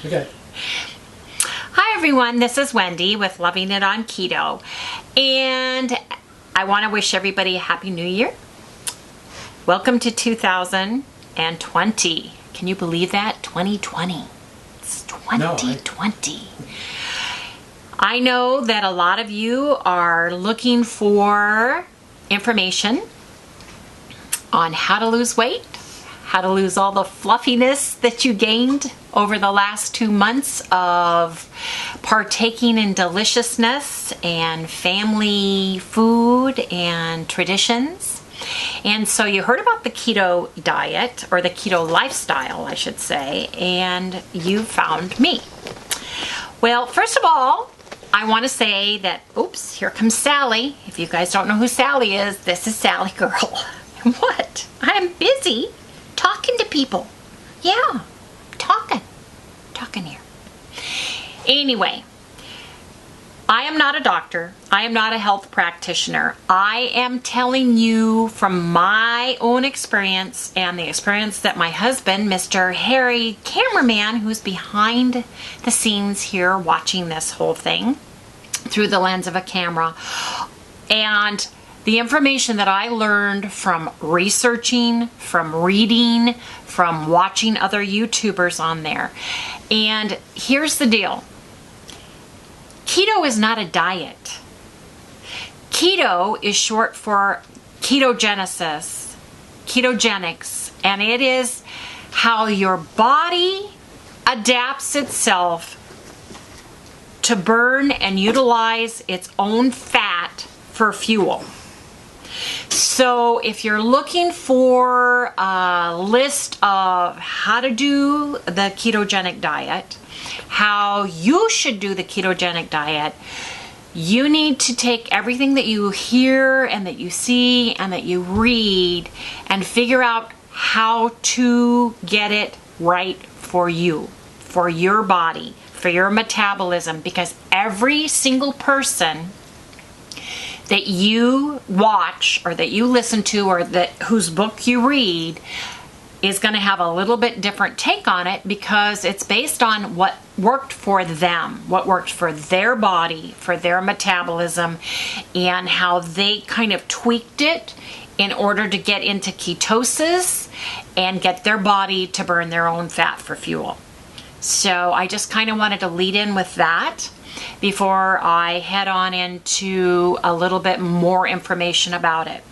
Okay. Hi everyone, this is Wendy with Loving It on Keto, and I want to wish everybody a Happy New Year. Welcome to 2020. Can you believe that? 2020. It's 2020. No, I know that a lot of you are looking for information on how to lose weight, how to lose all the fluffiness that you gained over the last 2 months of partaking in deliciousness and family food and traditions. And so you heard about the keto diet, or the keto lifestyle, I should say, and you found me. Well, first of all, I want to say that, oops, here comes Sally. If you guys don't know who Sally is, this is Sally Girl. What? I am busy talking to people. Yeah, talking here. Anyway, I am not a doctor. I am not a health practitioner. I am telling you from my own experience and the experience that my husband, Mr. Harry, cameraman, who's behind the scenes here watching this whole thing through the lens of a camera, and the information that I learned from researching, from reading, from watching other YouTubers on there. And here's the deal. Keto is not a diet. Keto is short for ketogenesis, ketogenics, and it is how your body adapts itself to burn and utilize its own fat for fuel. So if you're looking for a list of how to do the ketogenic diet, how you should do the ketogenic diet, you need to take everything that you hear and that you see and that you read and figure out how to get it right for you, for your body, for your metabolism, because every single person that you watch or that you listen to or that whose book you read is going to have a little bit different take on it, because it's based on what worked for them, what worked for their body, for their metabolism, and how they kind of tweaked it in order to get into ketosis and get their body to burn their own fat for fuel. So I just kind of wanted to lead in with that before I head on into a little bit more information about it.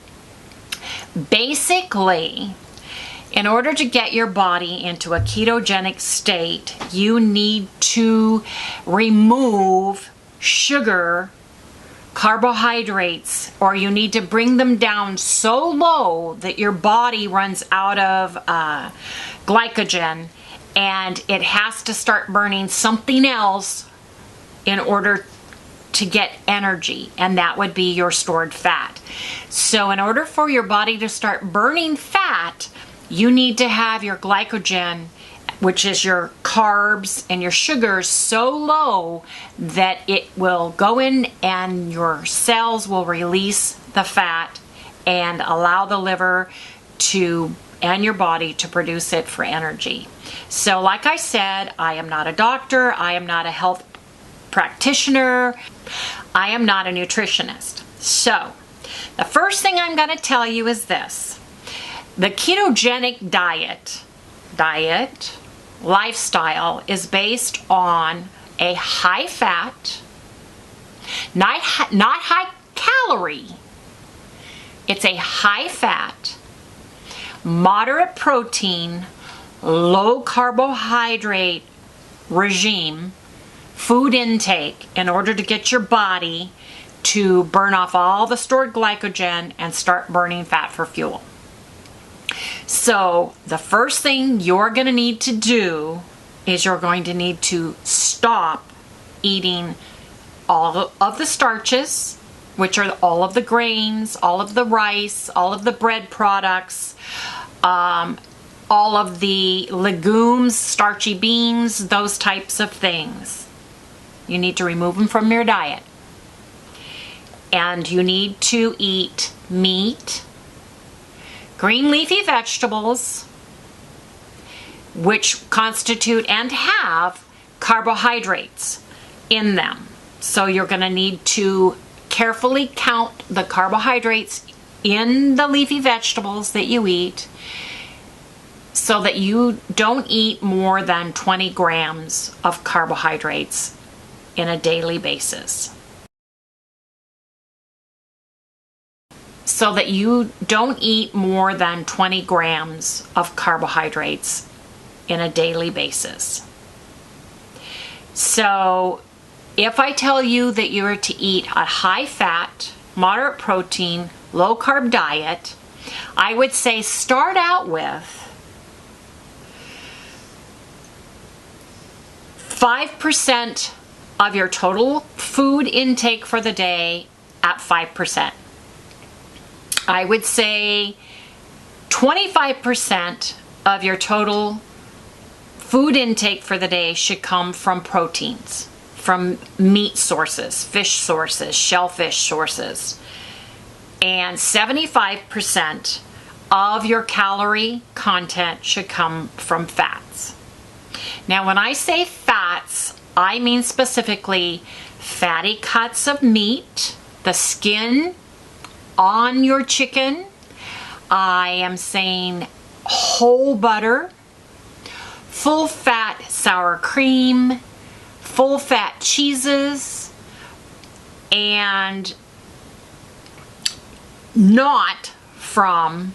Basically, in order to get your body into a ketogenic state, you need to remove sugar, carbohydrates, or you need to bring them down so low that your body runs out of glycogen and it has to start burning something else in order to get energy, and that would be your stored fat. So in order for your body to start burning fat, you need to have your glycogen, which is your carbs and your sugars, so low that it will go in and your cells will release the fat and allow the liver to and your body to produce it for energy. So like I said, I am not a doctor, I am not a health practitioner, I am not a nutritionist. So the first thing I'm going to tell you is this. The ketogenic diet lifestyle is based on a high fat, not high calorie. It's a high fat, moderate protein, low carbohydrate regime, food intake, in order to get your body to burn off all the stored glycogen and start burning fat for fuel. So the first thing you're going to need to do is you're going to need to stop eating all of the starches, which are all of the grains, all of the rice, all of the bread products, all of the legumes, starchy beans, those types of things. You need to remove them from your diet. And you need to eat meat, green leafy vegetables, which constitute and have carbohydrates in them. So you're going to need to carefully count the carbohydrates in the leafy vegetables that you eat so that you don't eat more than 20 grams of carbohydrates in a daily basis. So that you don't eat more than 20 grams of carbohydrates in a daily basis. So if I tell you that you are to eat a high fat, moderate protein, low carb diet, I would say start out with 5% of your total food intake for the day at 5%. I would say 25% of your total food intake for the day should come from proteins, from meat sources, fish sources, shellfish sources. And 75% of your calorie content should come from fats. Now, when I say fats, I mean specifically fatty cuts of meat, the skin on your chicken. I am saying whole butter, full fat sour cream, full fat cheeses, and not from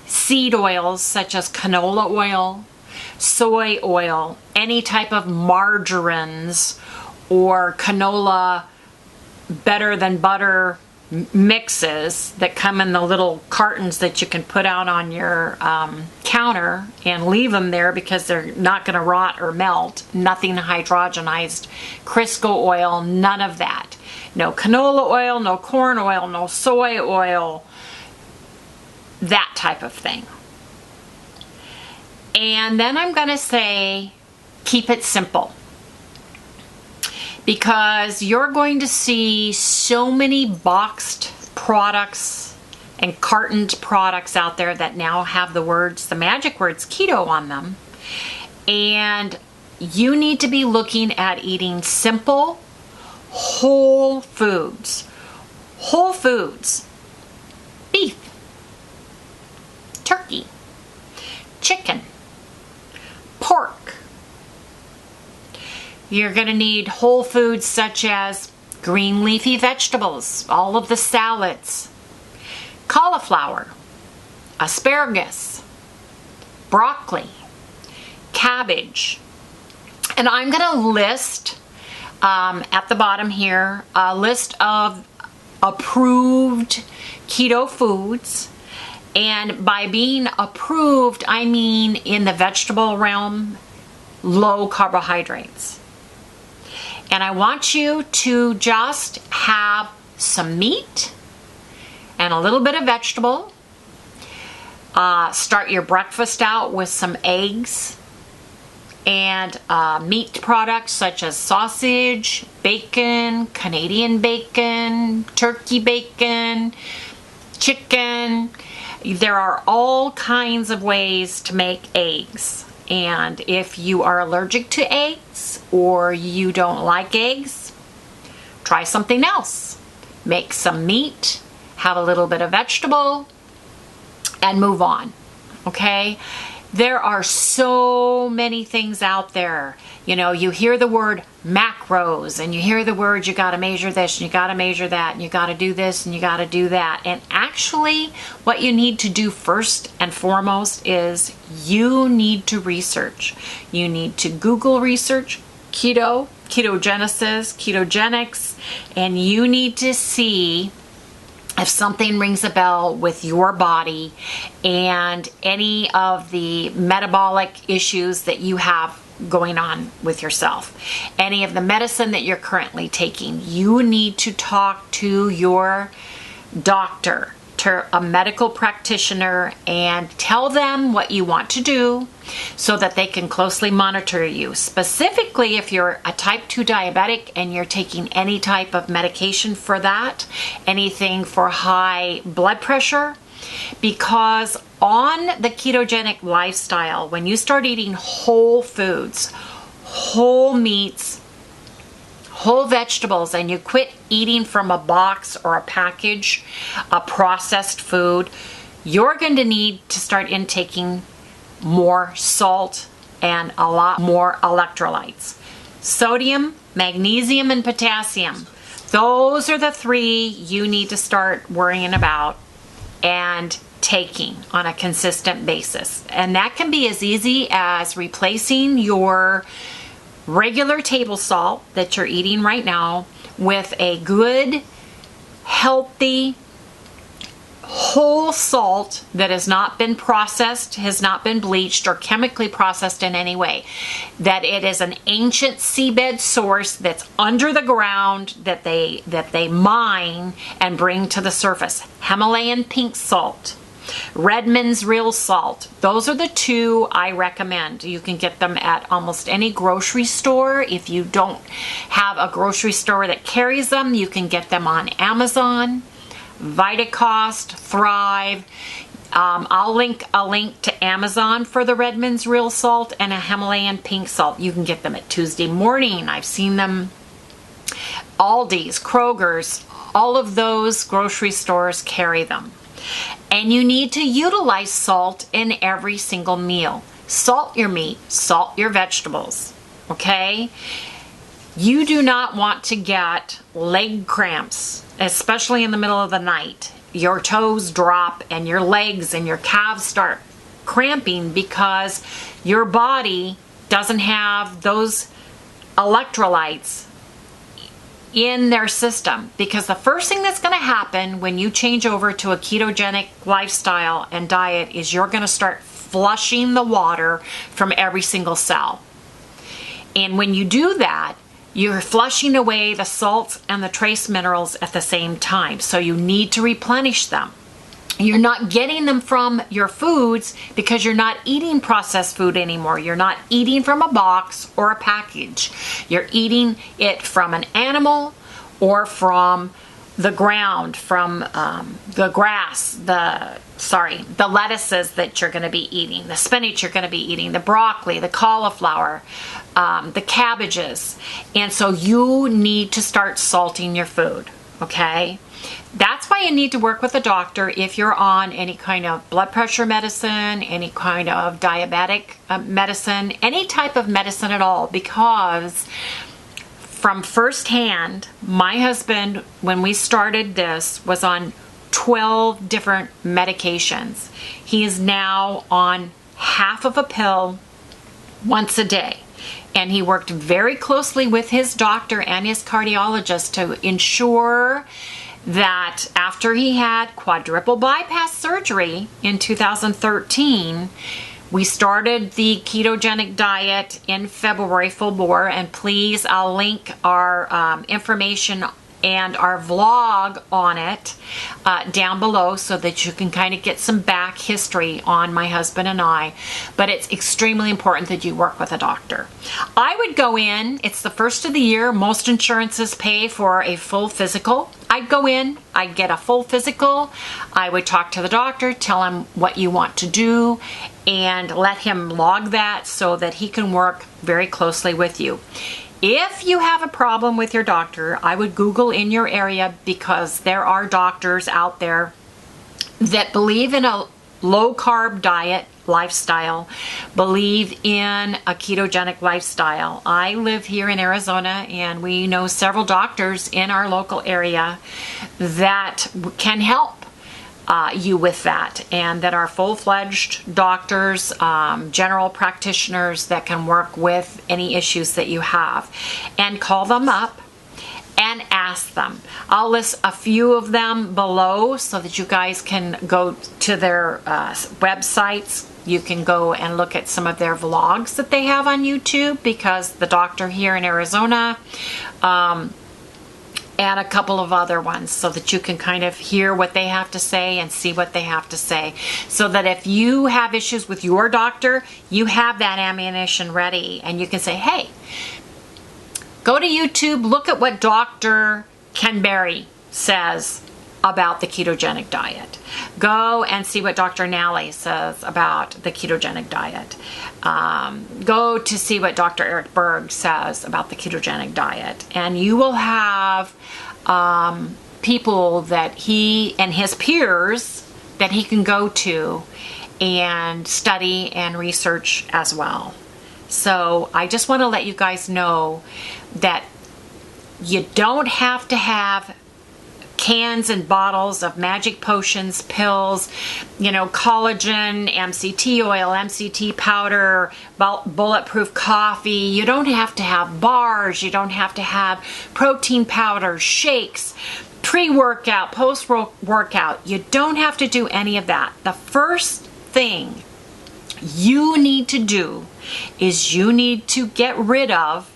seed oils such as canola oil, soy oil, any type of margarines or canola better than butter mixes that come in the little cartons that you can put out on your counter and leave them there because they're not going to rot or melt. Nothing hydrogenized, Crisco oil, none of that. No canola oil, no corn oil, no soy oil, that type of thing. And then I'm going to say keep it simple, because you're going to see so many boxed products and cartoned products out there that now have the magic words keto on them. And you need to be looking at eating simple, whole foods. Whole foods. Beef, turkey, chicken, pork. You're going to need whole foods such as green leafy vegetables, all of the salads, cauliflower, asparagus, broccoli, cabbage. And I'm going to list at the bottom here a list of approved keto foods. And by being approved, I mean in the vegetable realm, low carbohydrates. And I want you to just have some meat and a little bit of vegetable. Start your breakfast out with some eggs and meat products such as sausage, bacon, Canadian bacon, turkey bacon, chicken. There are all kinds of ways to make eggs. And if you are allergic to eggs or you don't like eggs, try something else. Make some meat, have a little bit of vegetable, and move on. Okay? There are so many things out there. You know, you hear the word macros and you hear the word you got to measure this and you got to measure that and you got to do this and you got to do that. And actually what you need to do first and foremost is you need to research. You need to Google research keto, ketogenesis, ketogenics, and you need to see if something rings a bell with your body and any of the metabolic issues that you have going on with yourself, any of the medicine that you're currently taking. You need to talk to your doctor, to a medical practitioner, and tell them what you want to do so that they can closely monitor you. Specifically, if you're a type 2 diabetic and you're taking any type of medication for that, anything for high blood pressure, because on the ketogenic lifestyle, when you start eating whole foods, whole meats, whole vegetables, and you quit eating from a box or a package, a processed food, you're going to need to start intaking more salt and a lot more electrolytes. Sodium, magnesium, and potassium. Those are the three you need to start worrying about and taking on a consistent basis. And that can be as easy as replacing your regular table salt that you're eating right now with a good, healthy, whole salt that has not been processed, has not been bleached or chemically processed in any way. That it is an ancient seabed source that's under the ground that they mine and bring to the surface. Himalayan pink salt, Redmond's real salt. Those are the two I recommend. You can get them at almost any grocery store. If you don't have a grocery store that carries them, you can get them on Amazon, Vitacost, Thrive. I'll link a link to Amazon for the Redmond's real salt and a Himalayan pink salt. You can get them at Tuesday Morning. I've seen them Aldi's, Kroger's, all of those grocery stores carry them. And you need to utilize salt in every single meal. Salt your meat, salt your vegetables, okay? You do not want to get leg cramps, especially in the middle of the night. Your toes drop and your legs and your calves start cramping because your body doesn't have those electrolytes in their system. Because the first thing that's going to happen when you change over to a ketogenic lifestyle and diet is you're going to start flushing the water from every single cell. And when you do that, you're flushing away the salts and the trace minerals at the same time. So you need to replenish them. You're not getting them from your foods because you're not eating processed food anymore. You're not eating from a box or a package. You're eating it from an animal or from the ground, from the grass, the lettuces that you're going to be eating, the spinach you're going to be eating, the broccoli, the cauliflower, the cabbages. And so you need to start salting your food, okay? That's why you need to work with a doctor if you're on any kind of blood pressure medicine, any kind of diabetic medicine, any type of medicine at all, because from firsthand, my husband, when we started this, was on 12 different medications. He is now on half of a pill once a day. And he worked very closely with his doctor and his cardiologist to ensure that after he had quadruple bypass surgery in 2013, we started the ketogenic diet in February full bore. And please, I'll link our information and our vlog on it down below so that you can kind of get some back history on my husband and I. But it's extremely important that you work with a doctor. I would go in, it's the first of the year, most insurances pay for a full physical. I'd go in, I'd get a full physical, I would talk to the doctor, tell him what you want to do, and let him log that so that he can work very closely with you. If you have a problem with your doctor, I would Google in your area, because there are doctors out there that believe in a low-carb diet lifestyle, believe in a ketogenic lifestyle. I live here in Arizona, and we know several doctors in our local area that can help you with that, and that are full-fledged doctors, general practitioners that can work with any issues that you have. And call them up and ask them. I'll list a few of them below so that you guys can go to their websites. You can go and look at some of their vlogs that they have on YouTube, because the doctor here in Arizona, and a couple of other ones, so that you can kind of hear what they have to say and see what they have to say, so that if you have issues with your doctor, you have that ammunition ready, and you can say, hey, go to YouTube, look at what Dr. Ken Berry says about the ketogenic diet. Go and see what Dr. Nally says about the ketogenic diet. Go to see what Dr. Eric Berg says about the ketogenic diet. And you will have people that he and his peers that he can go to and study and research as well. So I just want to let you guys know that you don't have to have cans and bottles of magic potions, pills, collagen, MCT oil, MCT powder, bulletproof coffee. You don't have to have bars. You don't have to have protein powder, shakes, pre-workout, post-workout. You don't have to do any of that. The first thing you need to do is you need to get rid of,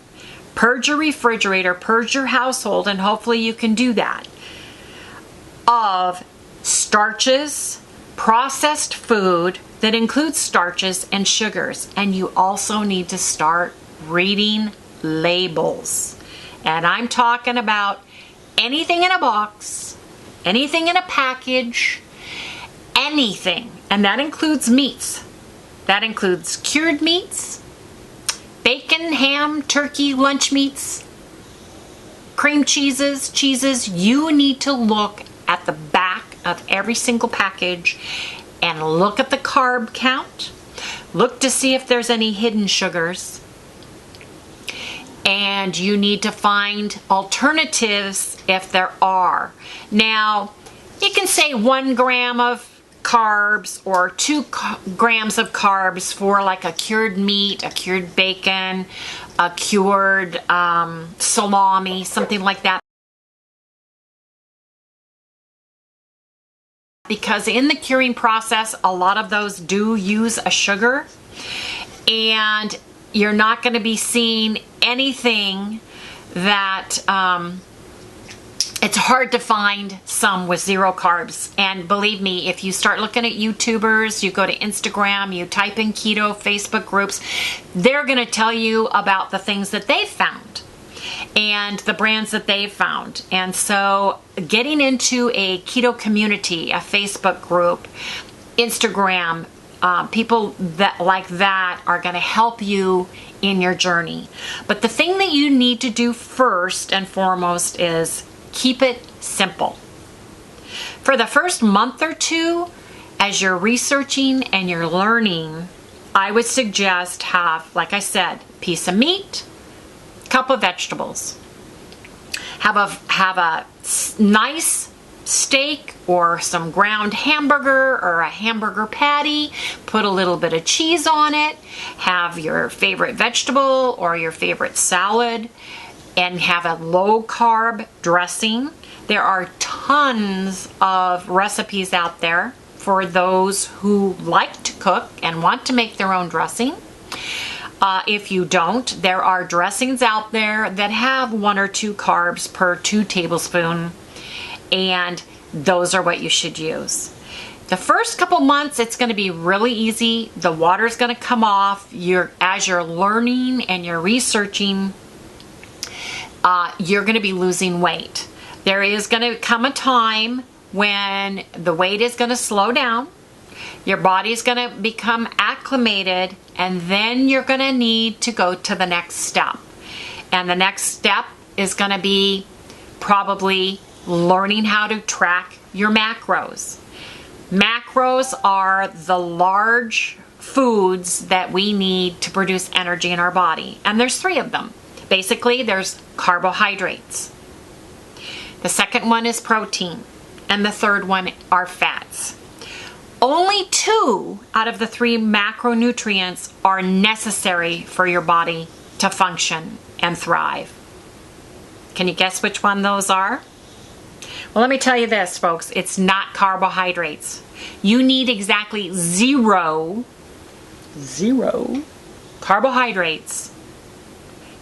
purge your refrigerator, purge your household, and hopefully you can do that, of starches, processed food that includes starches and sugars. And you also need to start reading labels. And I'm talking about anything in a box, anything in a package, anything. And that includes meats. That includes cured meats, bacon, ham, turkey, lunch meats, cream cheeses. You need to look at the back of every single package and look at the carb count. Look to see if there's any hidden sugars. And you need to find alternatives if there are. Now, you can say 1 gram of carbs or 2 grams of carbs for like a cured meat, a cured bacon, a cured salami, something like that. Because in the curing process, a lot of those do use a sugar, and you're not going to be seeing anything that it's hard to find some with 0 carbs. And believe me, if you start looking at YouTubers, you go to Instagram, you type in keto, Facebook groups, they're going to tell you about the things that they've found and the brands that they've found. And so getting into a keto community, a Facebook group, Instagram, people that like that are going to help you in your journey. But the thing that you need to do first and foremost is keep it simple. For the first month or 2, as you're researching and you're learning, I would suggest have, like I said, piece of meat, cup of vegetables. Have a nice steak or some ground hamburger or a hamburger patty. Put a little bit of cheese on it. Have your favorite vegetable or your favorite salad, and have a low carb dressing. There are tons of recipes out there for those who like to cook and want to make their own dressing. If you don't, there are dressings out there that have 1 or 2 carbs per 2 tablespoons, and those are what you should use. The first couple months, it's going to be really easy. The water's going to come off. As you're learning and you're researching, you're going to be losing weight. There is going to come a time when the weight is going to slow down. Your body's going to become acclimated, and then you're going to need to go to the next step. And the next step is going to be probably learning how to track your macros. Macros are the large foods that we need to produce energy in our body. And there's 3 of them. Basically, there's carbohydrates. The second one is protein. And the third one are fats. Only 2 out of the 3 macronutrients are necessary for your body to function and thrive. Can you guess which one those are? Well, let me tell you this, folks. It's not carbohydrates. You need exactly 0 carbohydrates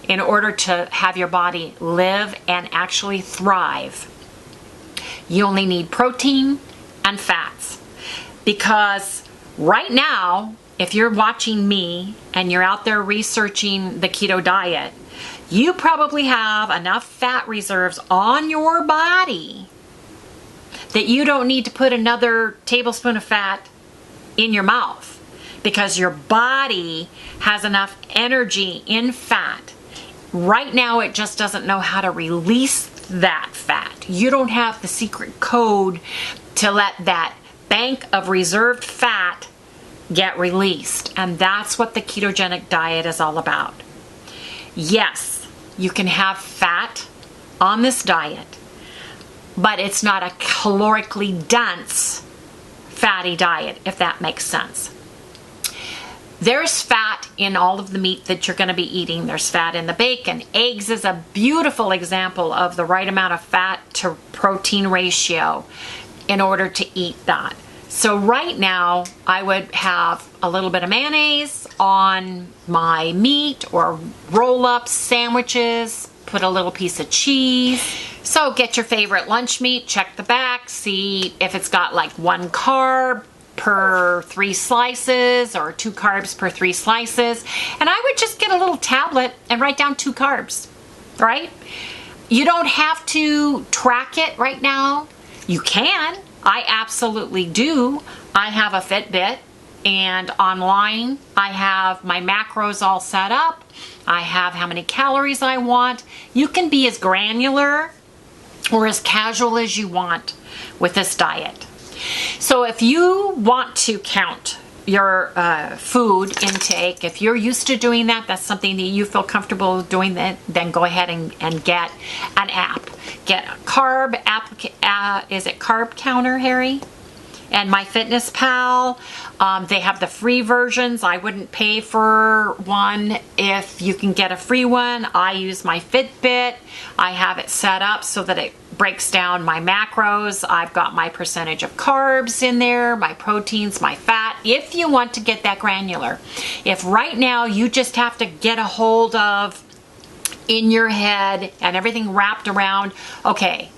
in order to have your body live and actually thrive. You only need protein and fats. Because right now, if you're watching me and you're out there researching the keto diet, you probably have enough fat reserves on your body that you don't need to put another tablespoon of fat in your mouth because your body has enough energy in fat. Right now, it just doesn't know how to release that fat. You don't have the secret code to let that bank of reserved fat get released. And that's what the ketogenic diet is all about. Yes, you can have fat on this diet, but it's not a calorically dense fatty diet, if that makes sense. There's fat in all of the meat that you're going to be eating. There's fat in the bacon. Eggs is a beautiful example of the right amount of fat to protein ratio in order to eat that. So right now, I would have a little bit of mayonnaise on my meat or roll-up sandwiches, put a little piece of cheese. So get your favorite lunch meat, check the back, see if it's got like 1 carb per 3 slices or 2 carbs per 3 slices. And I would just get a little tablet and write down 2 carbs, right? You don't have to track it right now. You can. I absolutely do. I have a Fitbit, and online I have my macros all set up. I have how many calories I want. You can be as granular or as casual as you want with this diet. So if you want to count your food intake, if you're used to doing that, that's something that you feel comfortable doing, that, then go ahead and get an app. Get a carb app. Is it Carb Counter, Harry? And MyFitnessPal. They have the free versions. I wouldn't pay for one if you can get a free one. I use my Fitbit. I have it set up so that it breaks down my macros. I've got my percentage of carbs in there, my proteins, my fat, if you want to get that granular. If right now you just have to get a hold of in your head and everything wrapped around, okay,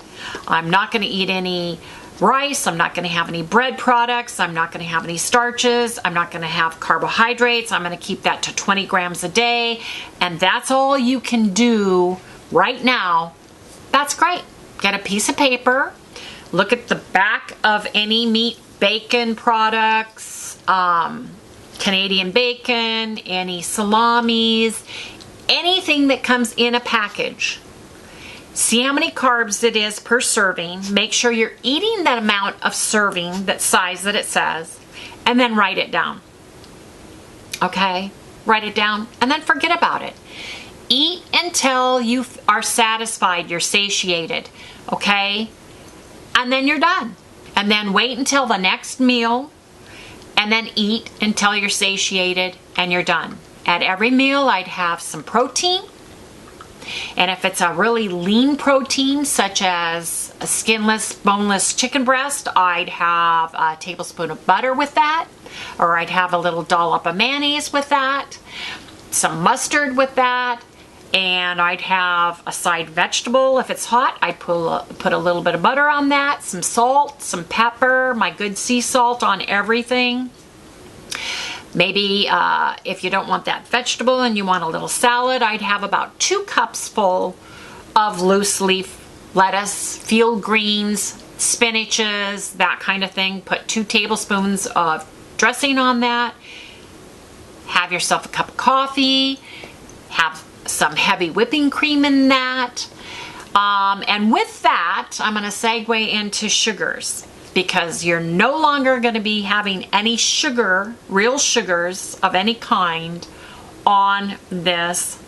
I'm not going to eat any rice, I'm not going to have any bread products, I'm not going to have any starches, I'm not going to have carbohydrates, I'm going to keep that to 20 grams a day, and that's all you can do right now, that's great. Get a piece of paper, look at the back of any meat, bacon products, Canadian bacon, any salamis, anything that comes in a package. See how many carbs it is per serving. Make sure you're eating that amount of serving, that size that it says, and then write it down. Okay? Write it down and then forget about it. Eat until you are satisfied, you're satiated. Okay? And then you're done. And then wait until the next meal and then eat until you're satiated and you're done. At every meal, I'd have some protein. And if it's a really lean protein, such as a skinless, boneless chicken breast, I'd have a tablespoon of butter with that, or I'd have a little dollop of mayonnaise with that, some mustard with that, and I'd have a side vegetable. If it's hot, I'd put a little bit of butter on that, some salt, some pepper, my good sea salt on everything. Maybe if you don't want that vegetable and you want a little salad, I'd have about 2 cups full of loose leaf lettuce, field greens, spinaches, that kind of thing. Put 2 tablespoons of dressing on that. Have yourself a cup of coffee. Have some heavy whipping cream in that. And with that, I'm going to segue into sugars, because you're no longer going to be having any sugar, real sugars of any kind, on this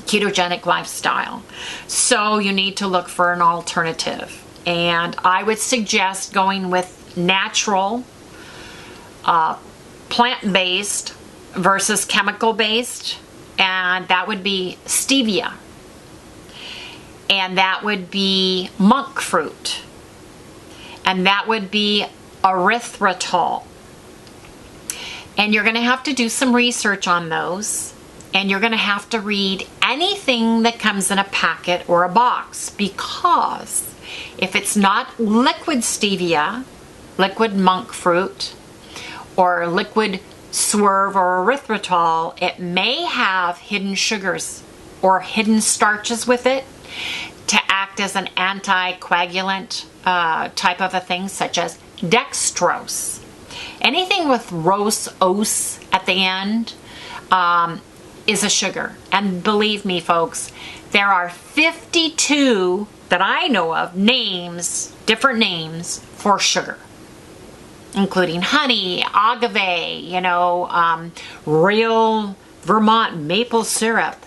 ketogenic lifestyle. So you need to look for an alternative. And I would suggest going with natural, plant-based versus chemical-based, and that would be stevia. And that would be monk fruit. And that would be erythritol. And you're going to have to do some research on those. And you're going to have to read anything that comes in a packet or a box. Because if it's not liquid stevia, liquid monk fruit, or liquid swerve or erythritol, it may have hidden sugars or hidden starches with it to act as an anticoagulant type of a thing, such as dextrose. Anything with os at the end is a sugar. And believe me, folks, there are 52 that I know of different names for sugar, including honey, agave, real Vermont maple syrup,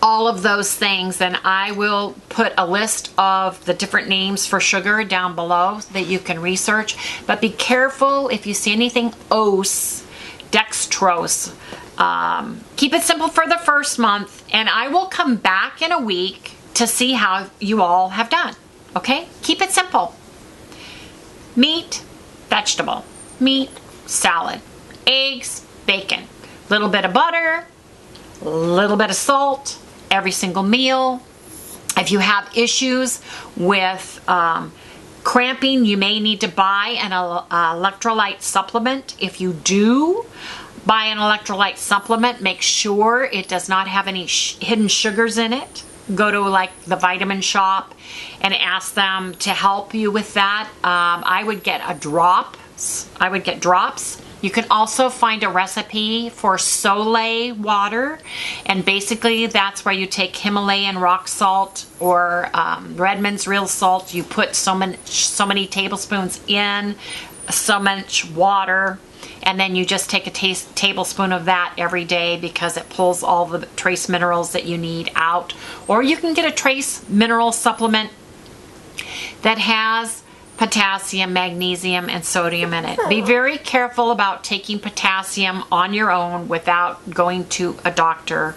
all of those things. And I will put a list of the different names for sugar down below that you can research. But be careful if you see anything os, dextrose. Keep it simple for the first month, and I will come back in a week to see how you all have done. Okay? Keep it simple. Meat, vegetable. Meat, salad. Eggs, bacon. Little bit of butter, little bit of salt, every single meal. If you have issues with cramping, you may need to buy an electrolyte supplement. If you do buy an electrolyte supplement, make sure it does not have any hidden sugars in it. Go to like the vitamin shop and ask them to help you with that. I would get drops. You can also find a recipe for Soleil water, and basically that's where you take Himalayan rock salt or Redmond's real salt. You put so many tablespoons in, so much water, and then you just take a tablespoon of that every day because it pulls all the trace minerals that you need out. Or you can get a trace mineral supplement that has potassium, magnesium, and sodium in it. Be very careful about taking potassium on your own without going to a doctor.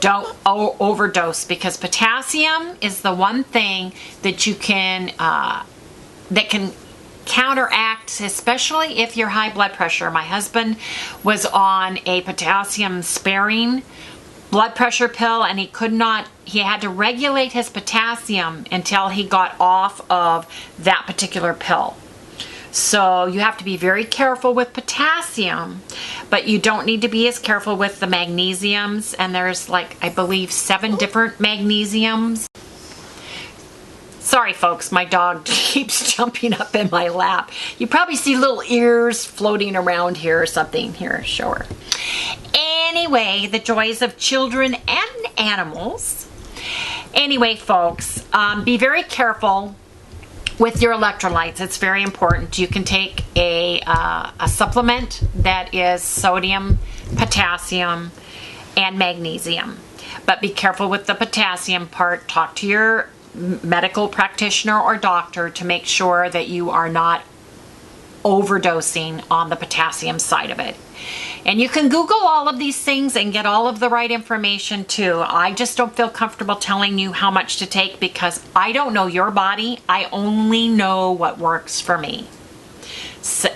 Don't overdose, because potassium is the one thing that you can that can counteract, especially if you're high blood pressure. My husband was on a potassium sparing blood pressure pill, and he had to regulate his potassium until he got off of that particular pill. So you have to be very careful with potassium, but you don't need to be as careful with the magnesiums. And there's I believe 7 different magnesiums. Sorry folks, my dog keeps jumping up in my lap. You probably see little ears floating around here or something. Here, show her. Anyway, the joys of children and animals. Anyway, folks, be very careful with your electrolytes. It's very important. You can take a supplement that is sodium, potassium, and magnesium. But be careful with the potassium part. Talk to your medical practitioner or doctor to make sure that you are not overdosing on the potassium side of it. And you can Google all of these things and get all of the right information too. I just don't feel comfortable telling you how much to take because I don't know your body. I only know what works for me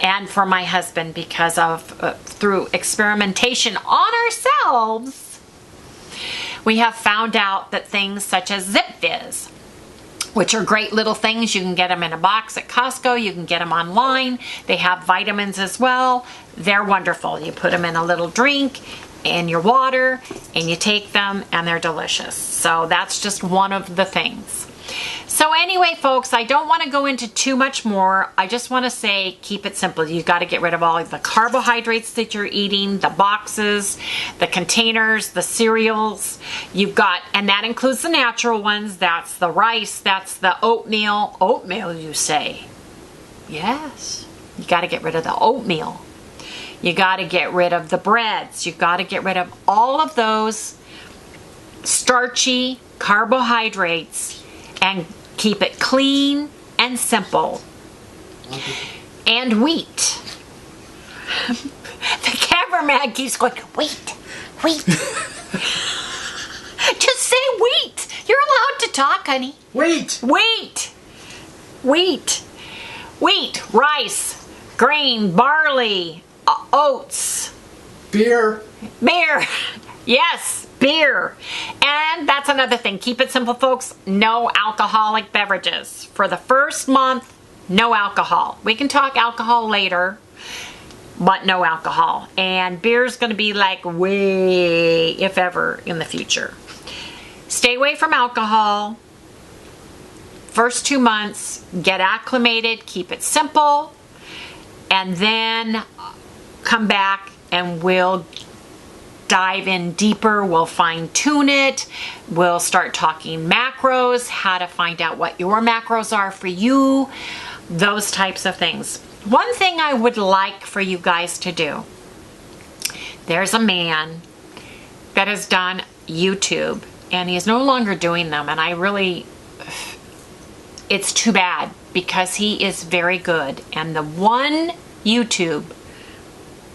and for my husband, because of through experimentation on ourselves, we have found out that things such as ZipFizz, which are great little things. You can get them in a box at Costco. You can get them online. They have vitamins as well. They're wonderful. You put them in a little drink in your water and you take them and they're delicious. So that's just one of the things. So anyway, folks, I don't want to go into too much more. I just want to say, keep it simple. You've got to get rid of all of the carbohydrates that you're eating, the boxes, the containers, the cereals. And that includes the natural ones. That's the rice. That's the oatmeal. Oatmeal, you say? Yes. You got to get rid of the oatmeal. You got to get rid of the breads. You got to get rid of all of those starchy carbohydrates and keep it clean and simple. And wheat. The cameraman keeps going, wheat. Just say wheat. You're allowed to talk, honey. Wheat. Wheat, rice, grain, barley, oats. Beer. Yes. Beer. And that's another thing. Keep it simple, folks. No alcoholic beverages. For the first month, no alcohol. We can talk alcohol later, but no alcohol. And beer's going to be way, if ever, in the future. Stay stay away from alcohol. First 2 months, get acclimated, keep it simple, and then come back and we'll dive in deeper. We'll fine tune it. We'll start talking macros, how to find out what your macros are for you, those types of things. One thing I would like for you guys to do, there's a man that has done YouTube and he's no longer doing them, and it's too bad because he is very good. And the one YouTube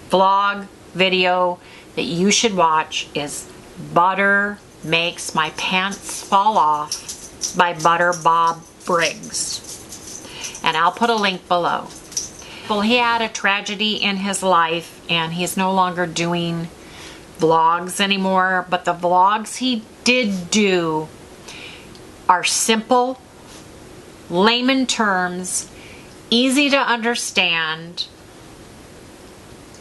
vlog video that you should watch is Butter Makes My Pants Fall Off by Butter Bob Briggs. And I'll put a link below. Well, he had a tragedy in his life and he's no longer doing vlogs anymore, but the vlogs he did do are simple, layman terms, easy to understand.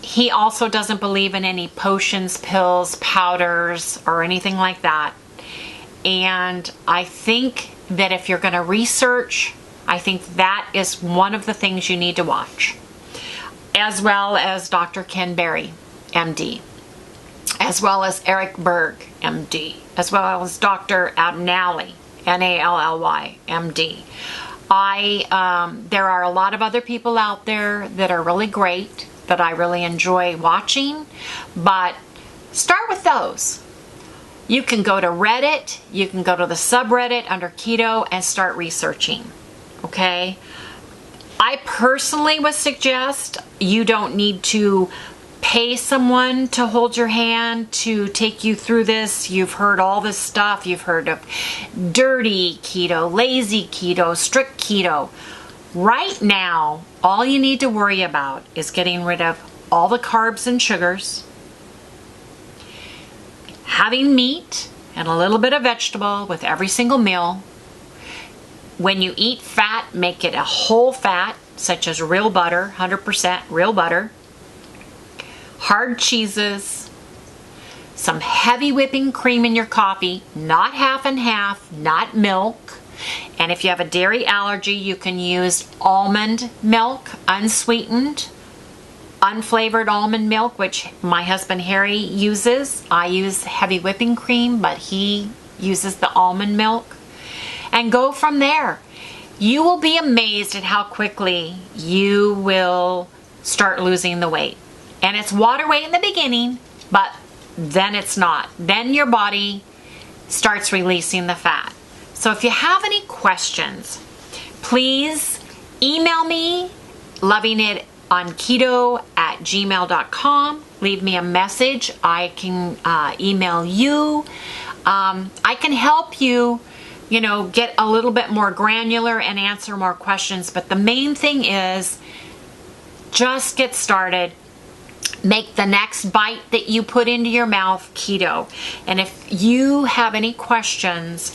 He also doesn't believe in any potions, pills, powders, or anything like that. And I think that if you're going to research, I think that is one of the things you need to watch. As well as Dr. Ken Berry, MD. As well as Eric Berg, MD. As well as Dr. Abnally, Nally, MD. There are a lot of other people out there that are really great, that I really enjoy watching, but start with those. You can go to Reddit, you can go to the subreddit under keto and start researching, okay? I personally would suggest you don't need to pay someone to hold your hand to take you through this. You've heard all this stuff. You've heard of dirty keto, lazy keto, strict keto. Right now, all you need to worry about is getting rid of all the carbs and sugars, having meat and a little bit of vegetable with every single meal. When you eat fat, make it a whole fat, such as real butter, 100% real butter, hard cheeses, some heavy whipping cream in your coffee, not half and half, not milk. And if you have a dairy allergy, you can use almond milk, unsweetened, unflavored almond milk, which my husband Harry uses. I use heavy whipping cream, but he uses the almond milk. And go from there. You will be amazed at how quickly you will start losing the weight. And it's water weight in the beginning, but then it's not. Then your body starts releasing the fat. So if you have any questions, please email me, lovingitoonketo@gmail.com. Leave me a message. I can email you. I can help you, get a little bit more granular and answer more questions. But the main thing is just get started. Make the next bite that you put into your mouth keto. And if you have any questions,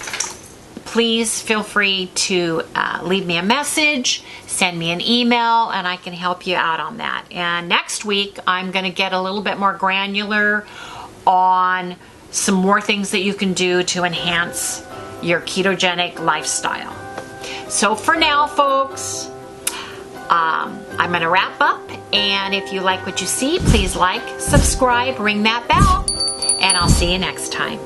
please feel free to leave me a message, send me an email, and I can help you out on that. And next week, I'm going to get a little bit more granular on some more things that you can do to enhance your ketogenic lifestyle. So for now, folks, I'm going to wrap up. And if you like what you see, please like, subscribe, ring that bell, and I'll see you next time.